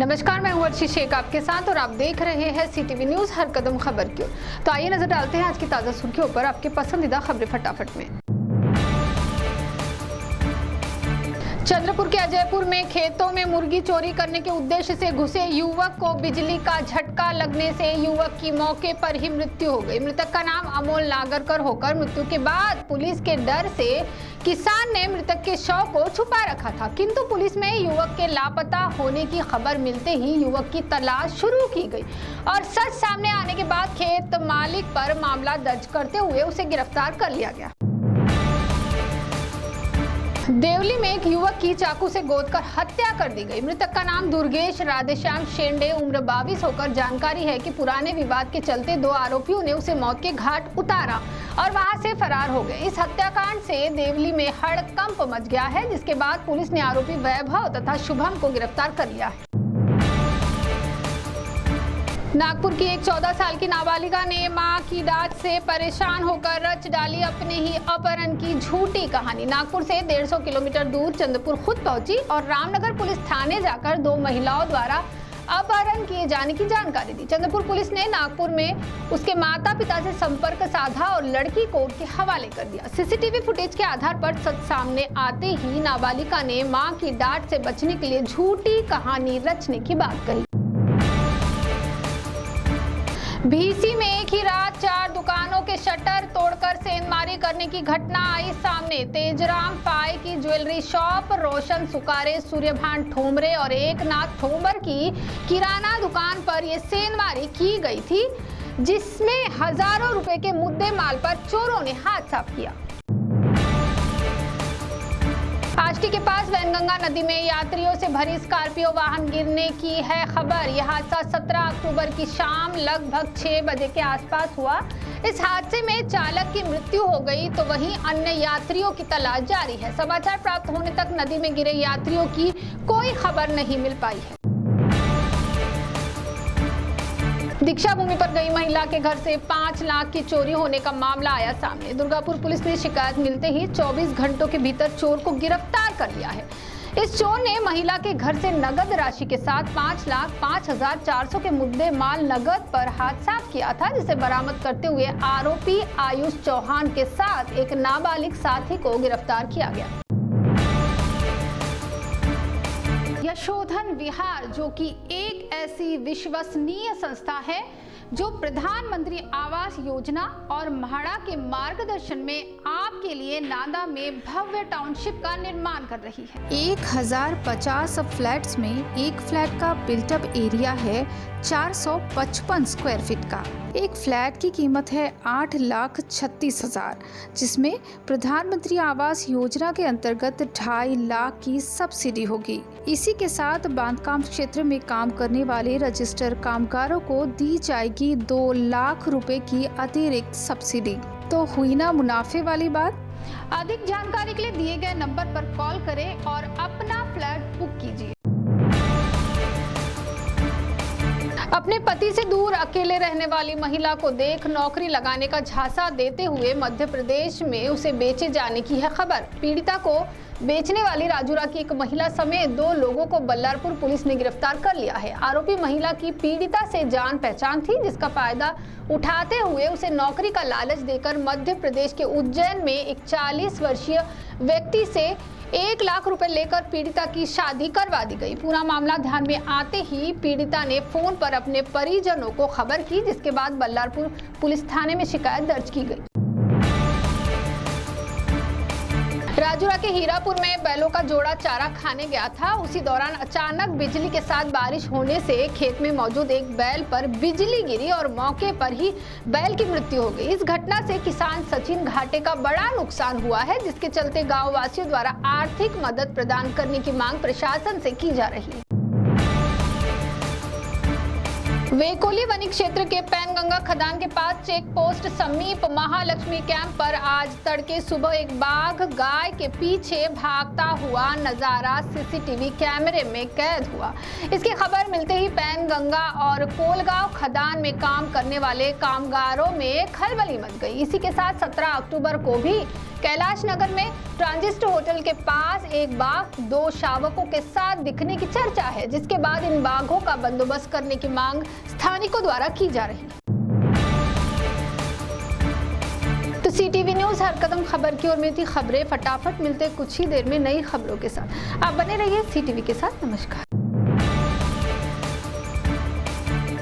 नमस्कार, मैं हूं अर्शी शेख आपके साथ और आप देख रहे हैं सीटीवी न्यूज हर कदम खबर की ओर। तो आइए नजर डालते हैं आज की ताजा सुर्खियों पर आपके पसंदीदा खबरें फटाफट में। चंद्रपुर के अजयपुर में खेतों में मुर्गी चोरी करने के उद्देश्य से घुसे युवक को बिजली का झटका लगने से युवक की मौके पर ही मृत्यु हो गई। मृतक का नाम अमोल नागरकर होकर मृत्यु के बाद पुलिस के डर से किसान ने मृतक के शव को छुपा रखा था, किंतु पुलिस में युवक के लापता होने की खबर मिलते ही युवक की तलाश शुरू की गई और सच सामने आने के बाद खेत मालिक पर मामला दर्ज करते हुए उसे गिरफ्तार कर लिया गया। देवली में एक युवक की चाकू से गोदकर हत्या कर दी गई। मृतक का नाम दुर्गेश राधेश्याम शेंडे उम्र 22 होकर जानकारी है कि पुराने विवाद के चलते दो आरोपियों ने उसे मौत के घाट उतारा और वहां से फरार हो गए। इस हत्याकांड से देवली में हड़कंप मच गया है, जिसके बाद पुलिस ने आरोपी वैभव तथा शुभम को गिरफ्तार कर लिया है। नागपुर की एक 14 साल की नाबालिगा ने मां की डांट से परेशान होकर रच डाली अपने ही अपहरण की झूठी कहानी। नागपुर से 150 किलोमीटर दूर चंद्रपुर खुद पहुंची और रामनगर पुलिस थाने जाकर दो महिलाओं द्वारा अपहरण किए जाने की जानकारी दी। चंद्रपुर पुलिस ने नागपुर में उसके माता पिता से संपर्क साधा और लड़की कोर्ट के हवाले कर दिया। सीसीटीवी फुटेज के आधार पर सच सामने आते ही नाबालिगा ने मां की डांट से बचने के लिए झूठी कहानी रचने की बात कही। भीसी में एक ही रात 4 दुकानों के शटर तोड़कर सेंधमारी करने की घटना आई सामने। तेजराम पाई की ज्वेलरी शॉप, रोशन सुकारे, सूर्यभान ठोमरे और एकनाथ ठोमर की किराना दुकान पर यह सेंधमारी की गई थी, जिसमें हजारों रुपए के मुद्दे माल पर चोरों ने हाथ साफ किया। आष्टी के पास वैनगंगा नदी में यात्रियों से भरी स्कॉर्पियो वाहन गिरने की है खबर। यह हादसा 17 अक्टूबर की शाम लगभग 6 बजे के आसपास हुआ। इस हादसे में चालक की मृत्यु हो गई तो वहीं अन्य यात्रियों की तलाश जारी है। समाचार प्राप्त होने तक नदी में गिरे यात्रियों की कोई खबर नहीं मिल पाई है। दीक्षा भूमि पर गई महिला के घर से 5 लाख की चोरी होने का मामला आया सामने। दुर्गापुर पुलिस ने शिकायत मिलते ही 24 घंटों के भीतर चोर को गिरफ्तार कर लिया है। इस चोर ने महिला के घर से नगद राशि के साथ 5,05,400 के मुद्दे माल नगद पर हाथ साफ किया था, जिसे बरामद करते हुए आरोपी आयुष चौहान के साथ एक नाबालिग साथी को गिरफ्तार किया गया। यशोधन विहार, जो कि एक ऐसी विश्वसनीय संस्था है जो प्रधानमंत्री आवास योजना और म्हाडा के मार्गदर्शन में आपके लिए नांदा में भव्य टाउनशिप का निर्माण कर रही है। 1050 फ्लैट्स में एक फ्लैट का बिल्टअप एरिया है 455 स्क्वायर फीट का। एक फ्लैट की कीमत है 8,36,000, जिसमें प्रधानमंत्री आवास योजना के अंतर्गत 2.5 लाख की सब्सिडी होगी। इसी के साथ बांधकाम क्षेत्र में काम करने वाले रजिस्टर्ड कामगारों को दी जाएगी 2 लाख रुपए की अतिरिक्त सब्सिडी। तो हुई ना मुनाफे वाली बात। अधिक जानकारी के लिए दिए गए नंबर पर कॉल करें और अपना फ्लैट बुक कीजिए। अपने पति से दूर अकेले रहने वाली महिला को देख नौकरी लगाने का झांसा देते हुए मध्य प्रदेश में उसे बेचे जाने की है खबर। पीड़िता को बेचने वाली राजूरा की एक महिला समेत 2 लोगों को बल्लारपुर पुलिस ने गिरफ्तार कर लिया है। आरोपी महिला की पीड़िता से जान पहचान थी, जिसका फायदा उठाते हुए उसे नौकरी का लालच देकर मध्य प्रदेश के उज्जैन में एक 40 वर्षीय व्यक्ति से 1 लाख रुपए लेकर पीड़िता की शादी करवा दी गई। पूरा मामला ध्यान में आते ही पीड़िता ने फोन पर अपने परिजनों को खबर की, जिसके बाद बल्लारपुर पुलिस थाने में शिकायत दर्ज की गई। राजूरा के हीरापुर में बैलों का जोड़ा चारा खाने गया था। उसी दौरान अचानक बिजली के साथ बारिश होने से खेत में मौजूद एक बैल पर बिजली गिरी और मौके पर ही बैल की मृत्यु हो गई। इस घटना से किसान सचिन घाटे का बड़ा नुकसान हुआ है, जिसके चलते गांव वासियों द्वारा आर्थिक मदद प्रदान करने की मांग प्रशासन से की जा रही है। वेकोली वनी क्षेत्र के पैनगंगा खदान के पास चेक पोस्ट समीप महालक्ष्मी कैंप पर आज तड़के सुबह एक बाघ गाय के पीछे भागता हुआ नजारा सीसीटीवी कैमरे में कैद हुआ। इसकी खबर मिलते ही पैनगंगा और कोलगांव खदान में काम करने वाले कामगारों में खलबली मच गई। इसी के साथ 17 अक्टूबर को भी कैलाश नगर में ट्रांजिस्ट होटल के पास एक बाघ 2 शावकों के साथ दिखने की चर्चा है, जिसके बाद इन बाघों का बंदोबस्त करने की मांग स्थानिकों द्वारा की जा रही है। तो CTV न्यूज़ हर कदम खबर की ओर में थी। खबरें फटाफट मिलते कुछ ही देर में नई खबरों के साथ। आप बने रहिए CTV के साथ। नमस्कार।